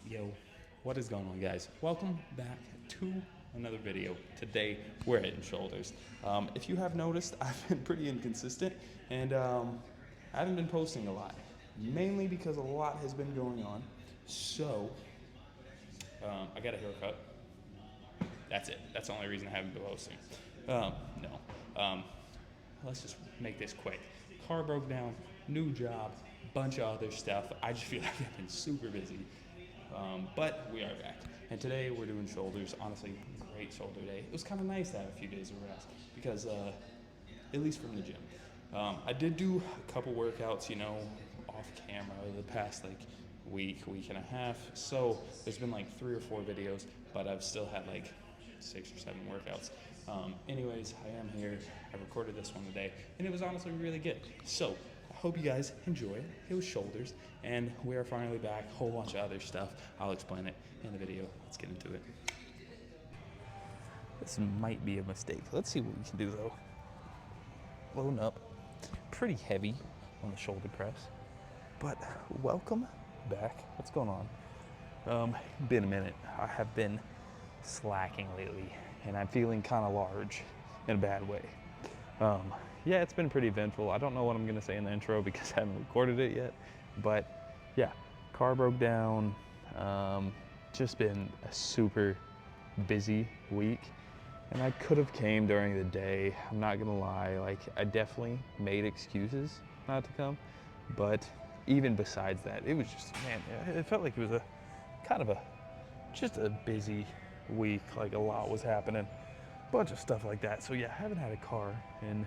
Yo, what is going on, guys? Welcome back to another video. Today we're hitting shoulders. If you have noticed, I've been pretty inconsistent and I haven't been posting a lot, mainly because a lot has been going on. So I got a haircut. That's it. That's the only reason I haven't been posting. No. Let's just make this quick. Car broke down, new job, bunch of other stuff. I just feel like I've been super busy. But we are back. And today we're doing shoulders. Honestly, great shoulder day. It was kind of nice to have a few days of rest because, at least from the gym. I did do a couple workouts, off camera the past week and a half. So there's been like 3 or 4 videos, but I've still had like 6 or 7 workouts. Anyways, I am here. I recorded this one today, and it was honestly really good. So I hope you guys enjoy it. It was shoulders, and we are finally back. A whole bunch of other stuff. I'll explain it in the video. Let's get into it. This might be a mistake. Let's see what we can do though. Loading up. Pretty heavy on the shoulder press, but welcome back. What's going on? Been a minute. I have been slacking lately, and I'm feeling kind of large in a bad way. Yeah, it's been pretty eventful. I don't know what I'm gonna say in the intro because I haven't recorded it yet, but yeah, car broke down. Just been a super busy week, and I could have came during the day. I'm not gonna lie, like I definitely made excuses not to come, but even besides that, it was just, man, it felt like it was just a busy week. Like a lot was happening, bunch of stuff like that. So yeah, I haven't had a car in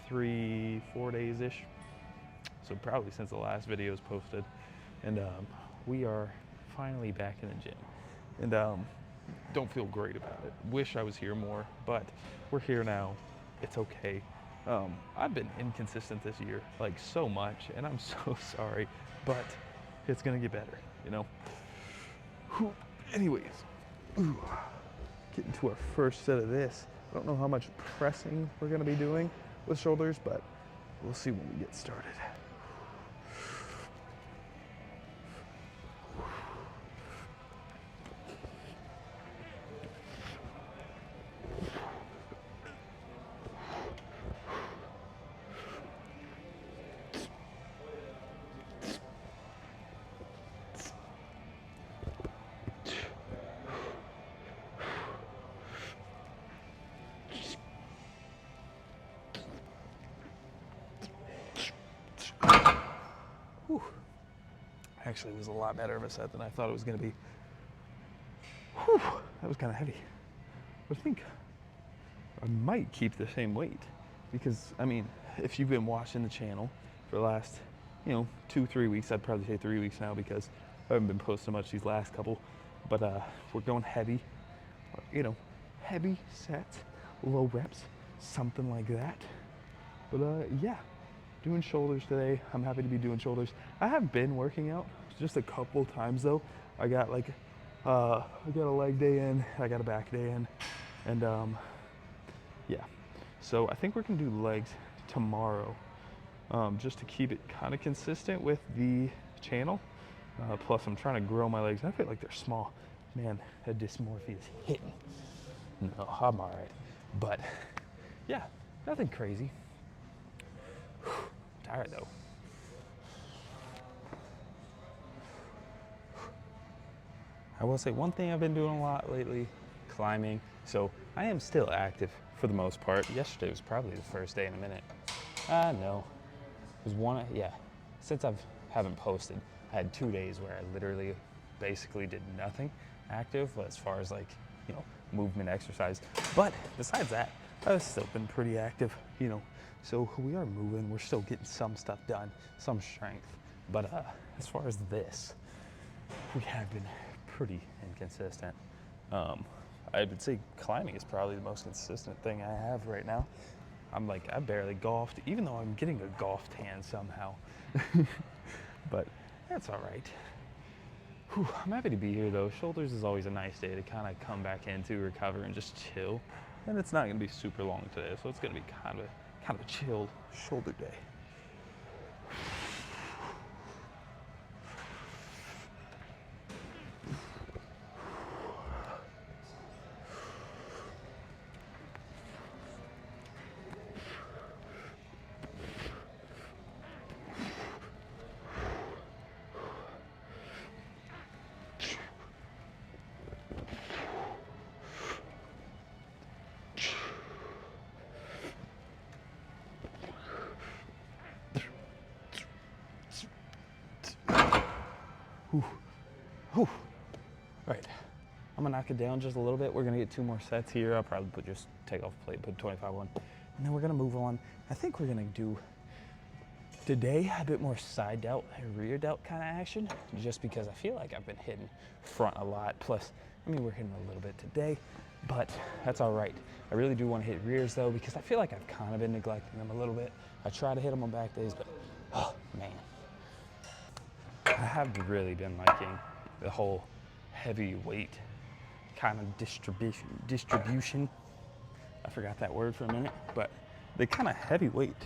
3-4 days ish, so probably since the last video was posted. And we are finally back in the gym, and don't feel great about it. Wish I was here more, but we're here now. It's okay. I've been inconsistent this year, like so much, and I'm so sorry, but it's gonna get better, Whew. Anyways, getting to our first set of this. I don't know how much pressing we're gonna be doing with shoulders, but we'll see when we get started. Whew. Actually, it was a lot better of a set than I thought it was going to be. Whew. That was kind of heavy. I think I might keep the same weight because, I mean, if you've been watching the channel for the last, 2-3 weeks, I'd probably say 3 weeks now because I haven't been posting much these last couple, but we're going heavy, heavy sets, low reps, something like that. But yeah. Doing shoulders today. I'm happy to be doing shoulders. I have been working out just a couple times though. I got I got a leg day in, I got a back day in, and yeah. So I think we're gonna do legs tomorrow, just to keep it kind of consistent with the channel. Plus I'm trying to grow my legs. I feel like they're small. Man, that dysmorphia is hitting. No, I'm all right. But yeah, nothing crazy. Tired though. I will say one thing I've been doing a lot lately, climbing. So I am still active for the most part. Yesterday was probably the first day in a minute. No, it was since haven't posted, I had 2 days where I literally basically did nothing active as far as movement exercise. But besides that, I've still been pretty active, So we are moving, we're still getting some stuff done, some strength. But as far as this, we have been pretty inconsistent. I would say climbing is probably the most consistent thing I have right now. I barely golfed, even though I'm getting a golf tan somehow. But that's all right. Whew, I'm happy to be here though. Shoulders is always a nice day to kind of come back into, recover, and just chill. And it's not gonna be super long today, so it's gonna be kind of a chilled shoulder day. Whew. All right, I'm gonna knock it down just a little bit. We're gonna get 2 more sets here. I'll probably just take off the plate, put 25 on, and then we're gonna move on. I think we're gonna do today a bit more side delt, rear delt kind of action, just because I feel like I've been hitting front a lot. Plus, I mean, we're hitting a little bit today, but that's all right. I really do want to hit rears though, because I feel like I've kind of been neglecting them a little bit. I try to hit them on back days, but oh man. I have really been liking the whole heavy weight kind of distribution. I forgot that word for a minute, but the kind of heavyweight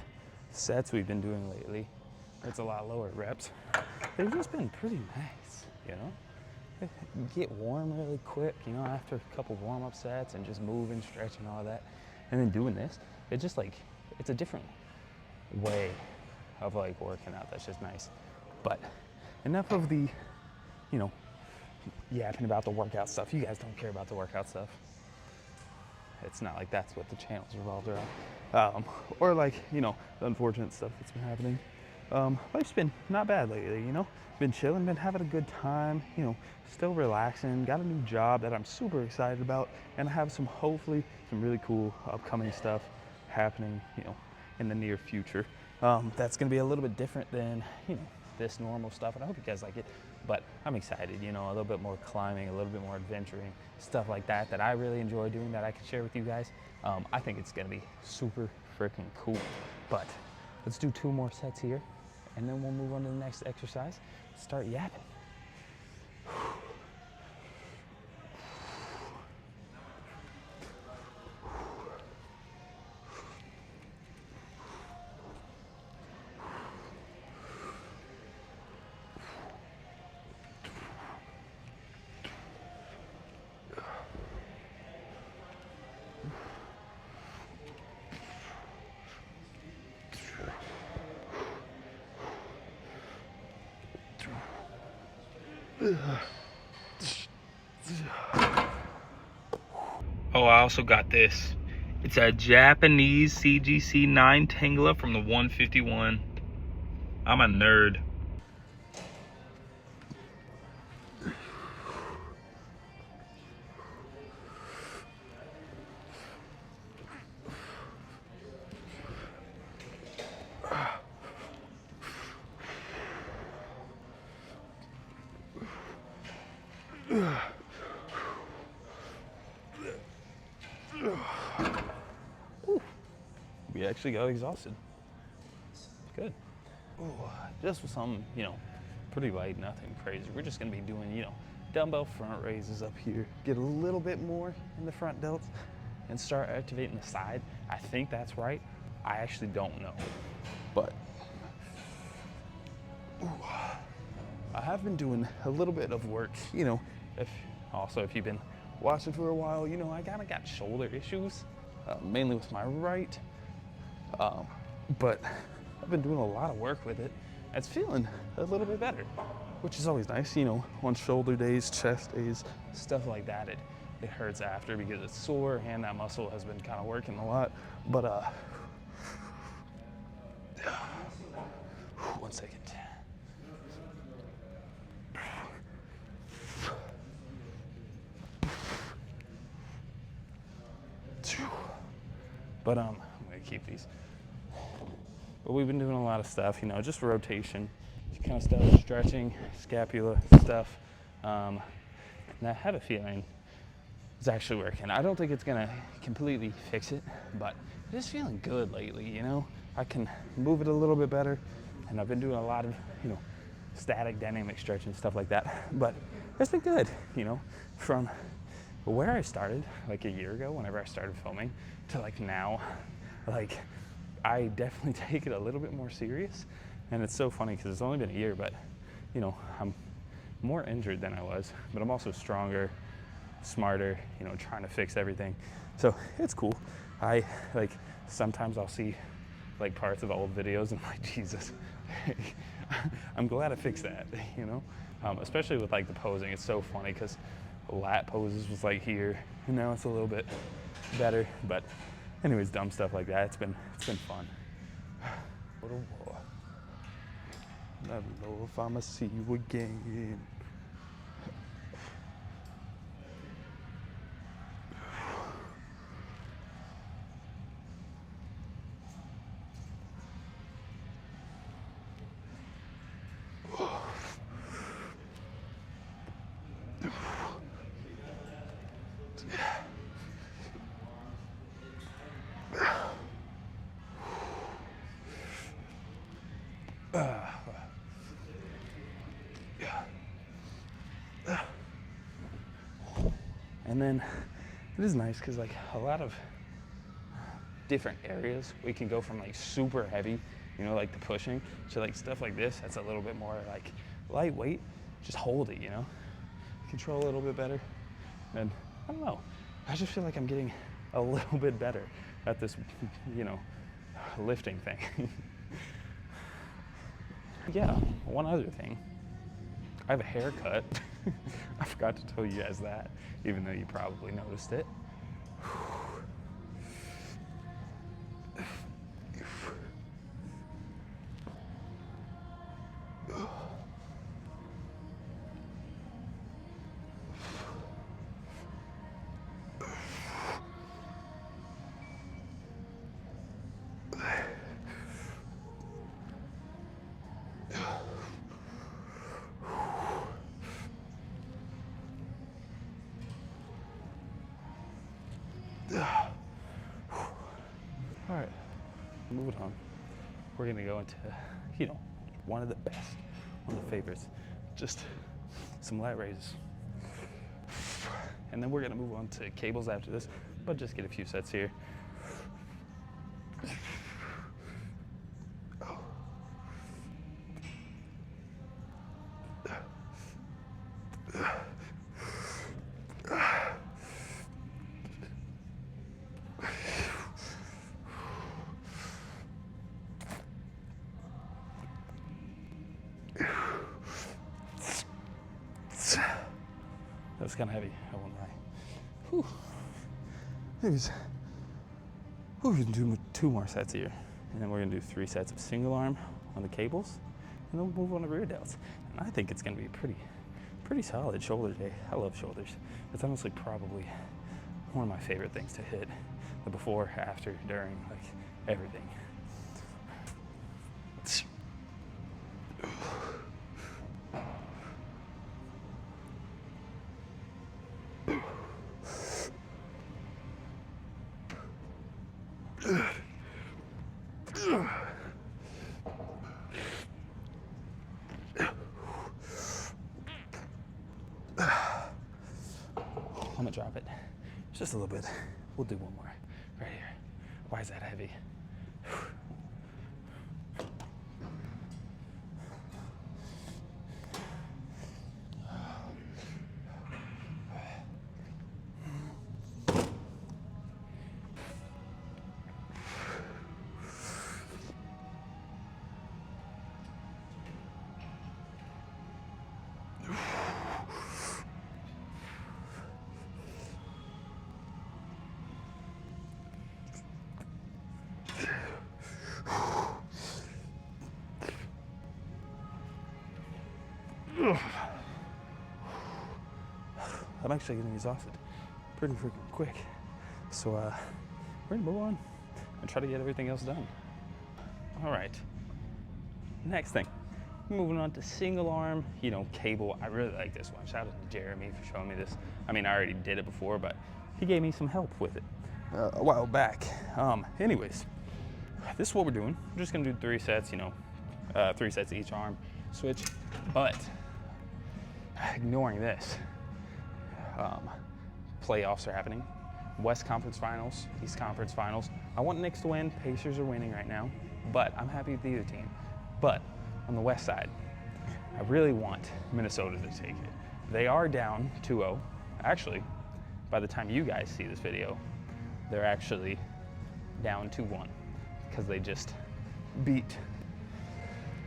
sets we've been doing lately, it's a lot lower reps. They've just been pretty nice, you know? You get warm really quick, you know, after a couple warm-up sets and just moving, stretching, all that. And then doing this, it's just like, it's a different way of like working out. That's just nice. But enough of the, you know, yapping about the workout stuff. You guys don't care about the workout stuff. It's not like that's what the channel's revolved around. Or like, you know, the unfortunate stuff that's been happening. Life's been not bad lately, you know? Been chilling, been having a good time, you know, still relaxing, got a new job that I'm super excited about, and I have some, hopefully, some really cool upcoming stuff happening, you know, in the near future. That's gonna be a little bit different than, you know, this normal stuff, and I hope you guys like it, but I'm excited, you know, a little bit more climbing, a little bit more adventuring, stuff like that, that I really enjoy doing that I can share with you guys. I think it's gonna be super freaking cool, but let's do 2 more sets here, and then we'll move on to the next exercise, start yapping. Oh, I also got this. It's a Japanese CGC 9 Tangela from the 151. I'm a nerd. We actually got exhausted. Good. Ooh, just with some, you know, pretty light, nothing crazy. We're just gonna be doing, you know, dumbbell front raises up here. Get a little bit more in the front delts and start activating the side. I think that's right. I actually don't know, but ooh, I have been doing a little bit of work, you know, if you've been watching for a while, you know, I kind of got shoulder issues, mainly with my right, but I've been doing a lot of work with it. It's feeling a little bit better, which is always nice, you know, on shoulder days, chest days, stuff like that. It hurts after because it's sore and that muscle has been kind of working a lot, but 1 second. But I'm gonna keep these. But we've been doing a lot of stuff, you know, just rotation, kind of stuff, stretching, scapula stuff. And I have a feeling it's actually working. I don't think it's gonna completely fix it, but I'm just feeling good lately, you know? I can move it a little bit better, and I've been doing a lot of, you know, static dynamic stretching, stuff like that. But it's been good, you know, from where I started like a year ago, whenever I started filming, to like now, like I definitely take it a little bit more serious. And it's so funny because it's only been a year, but you know, I'm more injured than I was, but I'm also stronger, smarter, you know, trying to fix everything. So it's cool. I like, sometimes I'll see like parts of old videos and I'm like, Jesus, I'm glad I fixed that, you know? Especially with like the posing, it's so funny because lat poses was like here, and now it's a little bit better. But anyways, dumb stuff like that. It's been fun. What a war. I don't know if I'ma see you again. And then it is nice because like a lot of different areas we can go from like super heavy, you know, like the pushing, to like stuff like this that's a little bit more like lightweight. Just hold it, you know, control a little bit better. And I don't know, I just feel like I'm getting a little bit better at this, you know, lifting thing. Yeah, one other thing, I have a haircut. I forgot to tell you guys that, even though you probably noticed it. All right, moving on. We're gonna go into, you know, one of the best, one of the favorites, just some lat raises. And then we're gonna move on to cables after this, but just get a few sets here. That was kind of heavy, I won't lie. Whew. Anyways, we're gonna do 2 more sets here, and then we're gonna do 3 sets of single arm on the cables, and then we'll move on to rear delts. And I think it's gonna be a pretty solid shoulder day. I love shoulders. It's honestly probably one of my favorite things to hit. The before, after, during, like everything. I'm gonna drop it just a little bit. We'll do one more right here. Why is that heavy? I'm actually getting exhausted pretty freaking quick. So we're gonna move on and try to get everything else done. All right, next thing, moving on to single arm, you know, cable. I really like this one. Shout out to Jeremy for showing me this. I mean, I already did it before, but he gave me some help with it a while back. Anyways, this is what we're doing. We're just gonna do 3 sets, you know, 3 sets each arm, switch, but ignoring this, playoffs are happening. West Conference Finals, East Conference Finals. I want Knicks to win. Pacers are winning right now, but I'm happy with either team. But on the West side, I really want Minnesota to take it. They are down 2-0. Actually, by the time you guys see this video, they're actually down 2-1 because they just beat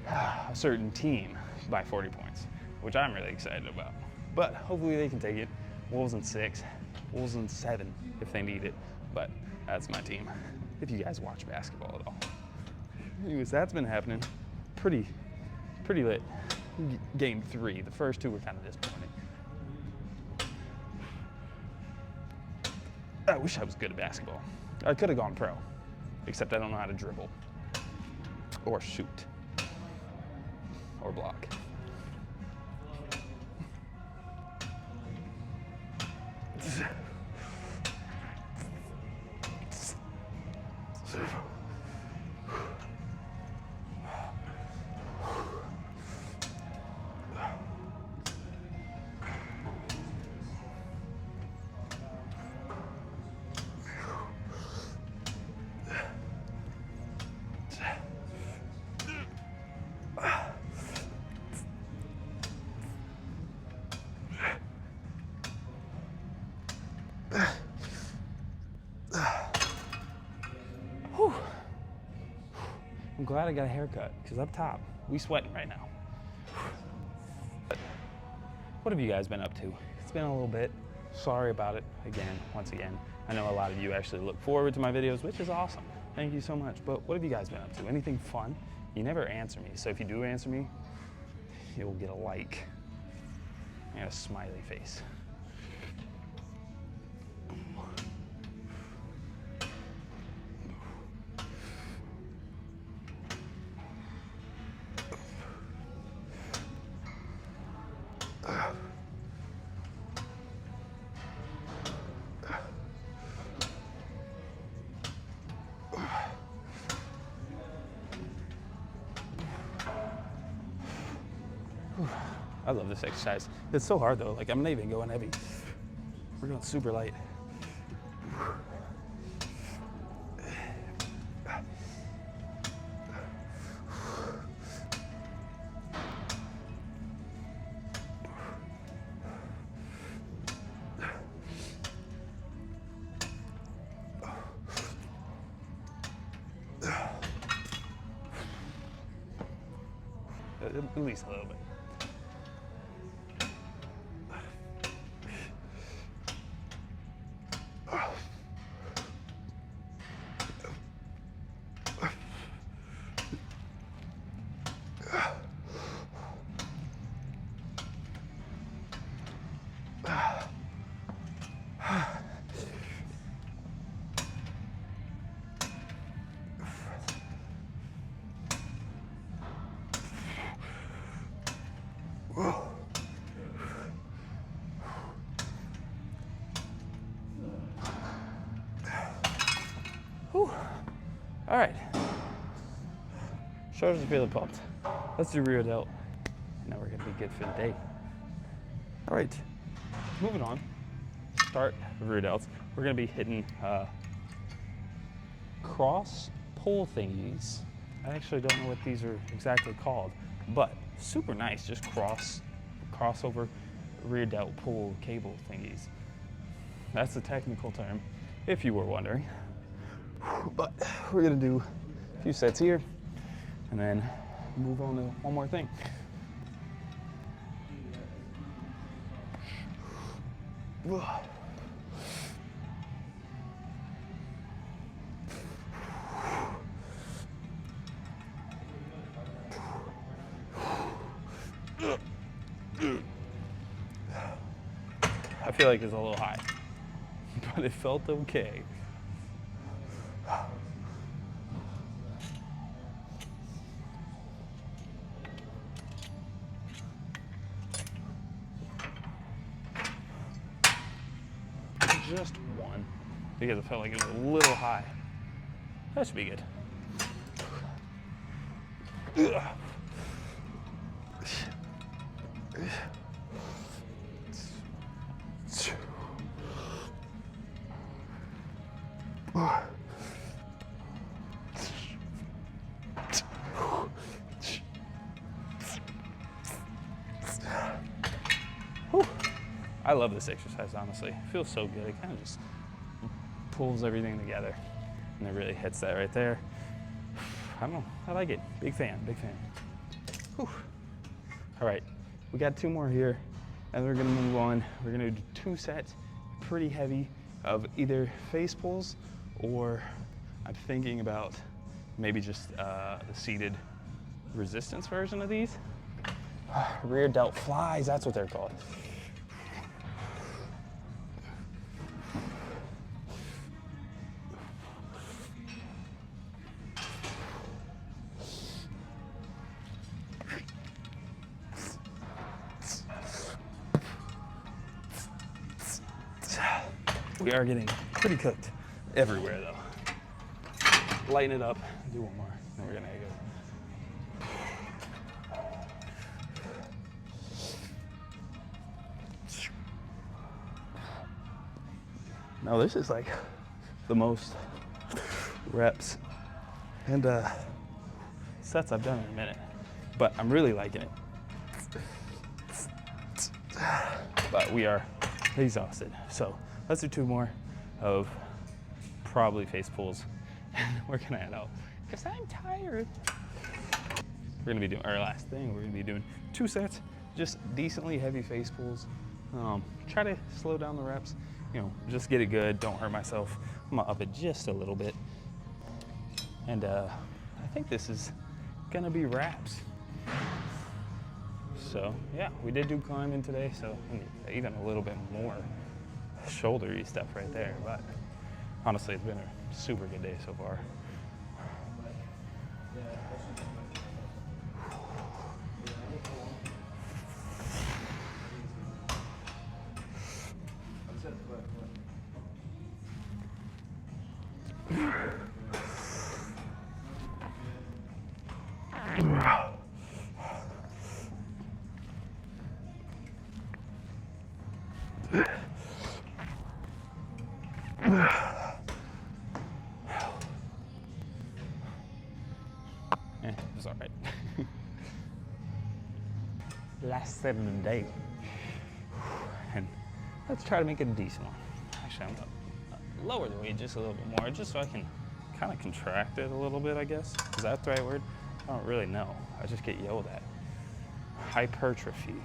a certain team by 40 points, which I'm really excited about. But hopefully they can take it. Wolves in 6, Wolves in 7 if they need it. But that's my team, if you guys watch basketball at all. Anyways, that's been happening. Pretty lit. Game 3. The first 2 were kind of disappointing. I wish I was good at basketball. I could have gone pro, except I don't know how to dribble or shoot or block. I'm glad I got a haircut, because up top, we sweating right now. What have you guys been up to? It's been a little bit. Sorry about it once again. I know a lot of you actually look forward to my videos, which is awesome. Thank you so much. But what have you guys been up to? Anything fun? You never answer me. So if you do answer me, you'll get a like and a smiley face. I love this exercise. It's so hard though. Like, I'm not even going heavy. We're going super light. At least a little bit. Whew. All right. Shoulders are feeling pumped. Let's do rear delt. Now we're gonna be good for the day. All right, moving on. Start with rear delts. We're gonna be hitting cross pull thingies. I actually don't know what these are exactly called, but super nice. Just crossover rear delt pull cable thingies. That's the technical term, if you were wondering. But we're gonna do a few sets here and then move on to one more thing. I feel like it's a little high, but it felt okay. Just one, because it felt like it was a little high. That should be good. I love this exercise, honestly. It feels so good. It kind of just pulls everything together and it really hits that right there. I don't know, I like it. Big fan, big fan. Whew. All right, we got two more here and we're gonna move on. We're gonna do 2 sets, pretty heavy, of either face pulls or I'm thinking about maybe just the seated resistance version of these. Rear delt flies, that's what they're called. We are getting pretty cooked everywhere though. Lighten it up, do one more, then we're gonna go. Now this is like the most reps and sets I've done in a minute, but I'm really liking it. But we are exhausted, so let's do 2 more of probably face pulls. We're gonna head out because I'm tired. We're gonna be doing our last thing. We're gonna be doing 2 sets, just decently heavy face pulls. Try to slow down the reps. You know, just get it good. Don't hurt myself. I'm gonna up it just a little bit, and I think this is gonna be wraps. So yeah, we did do climbing today, so even a little bit more shouldery stuff right there. But honestly, it's been a super good day so far. It's all right. Last set of the day. And let's try to make it a decent one. Actually, I'm gonna lower the weight just a little bit more, just so I can kind of contract it a little bit, I guess. Is that the right word? I don't really know. I just get yelled at. Hypertrophy.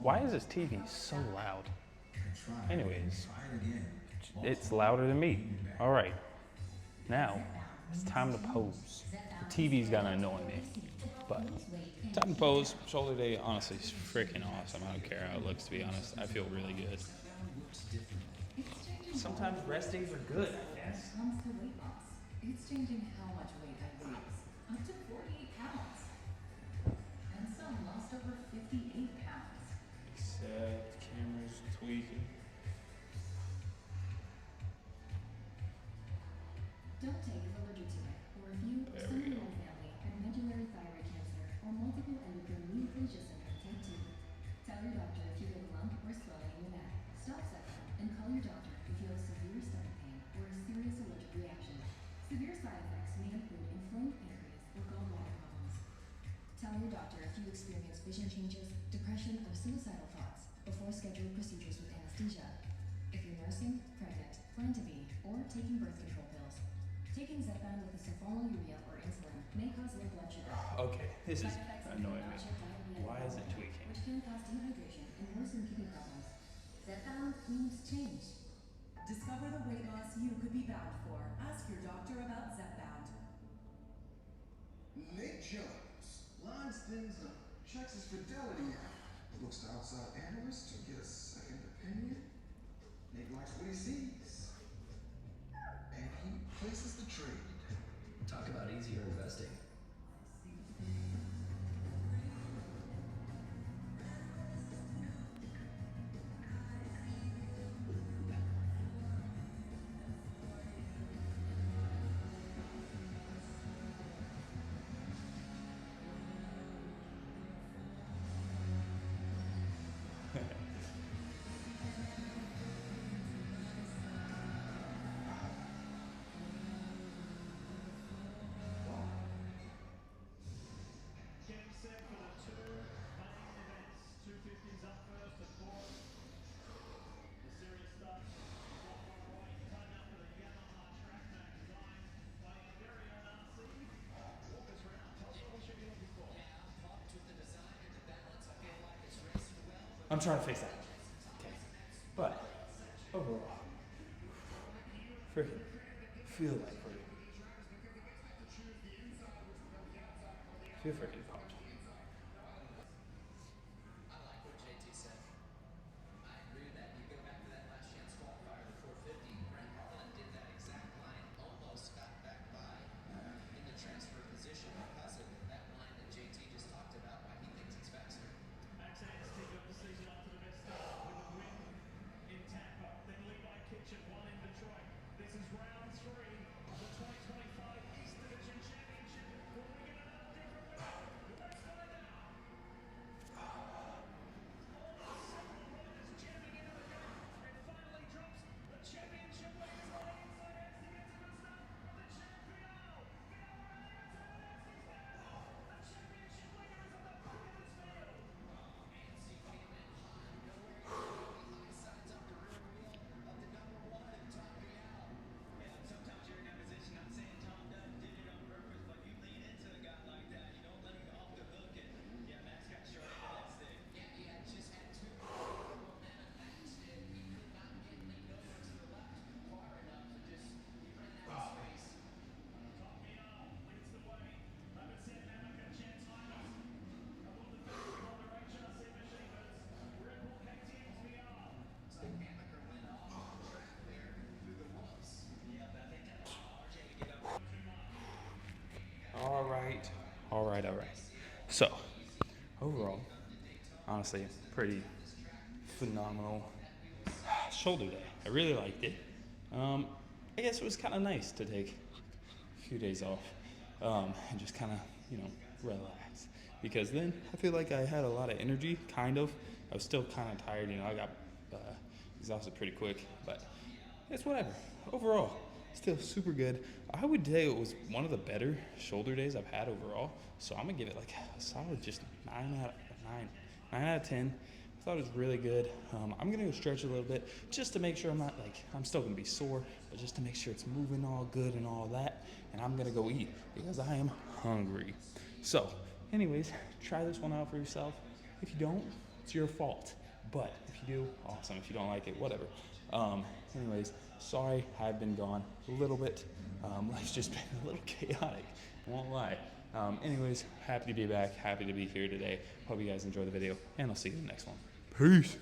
Why is this TV so loud? Anyways, it's louder than me. All right, now it's time to pose. The TV's gonna annoy me, but time to pose. Shoulder day, honestly, is freaking awesome. I don't care how it looks, to be honest. I feel really good. Sometimes rest days are good, I guess. When it comes to weight loss, it's changing how much weight I lose, up to 48 pounds. And some lost over 58 pounds. Except camera's tweaking. Don't take it allergic to it, or if you or someone in your family have medullary thyroid cancer or multiple endocrine neoplasia syndrome type 2. Tell your doctor if you get a lump or swelling in your neck. Stop Zepbound and call your doctor if you have severe stomach pain or a serious allergic reaction. Severe side effects may include inflamed pancreas or gallbladder problems. Tell your doctor if you experience vision changes, depression, or suicidal thoughts before scheduled procedures with anesthesia. If you're nursing, pregnant, plan to be, or taking birth control pills. Taking Zepbound with a sulfonylurea or insulin may cause low blood sugar. Okay, this is Side effects annoying include me. nausea, diarrhea, Why is it and tweaking? which can cause dehydration and worsen kidney problems. Zepbound means change. Discover the weight loss you could be bound for. Ask your doctor about Zepbound. Nick Jones lines things up, checks his fidelity out, looks to outside analysts to get a second opinion. Nick likes what he sees, and he places the trade. Talk about easier investing. I'm trying to fix that. Okay. But overall, freaking feel like Feel free to pop. I like what JT said. I agree that you go back to that last chance qualifier, the 450. Grant Harlan did that exact line, almost got back by in the transfer position because of that line that JT just talked about, why he thinks it's faster. Accents kick up the season off to the best start with a win in Tampa, then Levi Kitchen won in Detroit. This is round 3 of the 2025 East Division Championship. Will we get another different winner? Let's find out. Almost several riders jamming into the gap, and finally drops the championship leaders on the inside edge to get to the start of the champion. The championship leader is at the back of this field. Sometimes you're in that position. I'm saying Tom Dunn did it on purpose, but you lean into a guy like that. You don't let him go off the hook. And yeah, Max got short into that stick. Yeah, he had just had two momentum Max, and he could not get leaned over to the left far enough to just he ran out of space. Top Mial leads the way. Rabbit Namaka, Chance Hymas. Above the fence, we hold our HRC machine guns. Red Bull KTM's Mial. It's like Amaker went off the track there through the whoops. Yeah, but I think that allowed RJ to get up. All right. So, overall, honestly, pretty phenomenal shoulder day. I really liked it. I guess it was kind of nice to take a few days off and just kind of, relax. Because then I feel like I had a lot of energy, kind of. I was still kind of tired, I got exhausted pretty quick, but it's whatever. Overall, still super good. I would say it was one of the better shoulder days I've had overall. So I'm gonna give it like a solid just 9 out of 10. I thought it was really good. I'm gonna go stretch a little bit just to make sure I'm still gonna be sore, but just to make sure it's moving all good and all that. And I'm gonna go eat because I am hungry. So anyways, try this one out for yourself. If you don't, it's your fault. But if you do, awesome. If you don't like it, whatever. Anyways, sorry I've been gone a little bit. Life's just been a little chaotic, I won't lie. Anyways, happy to be back, happy to be here today. Hope you guys enjoy the video, and I'll see you in the next one. Peace.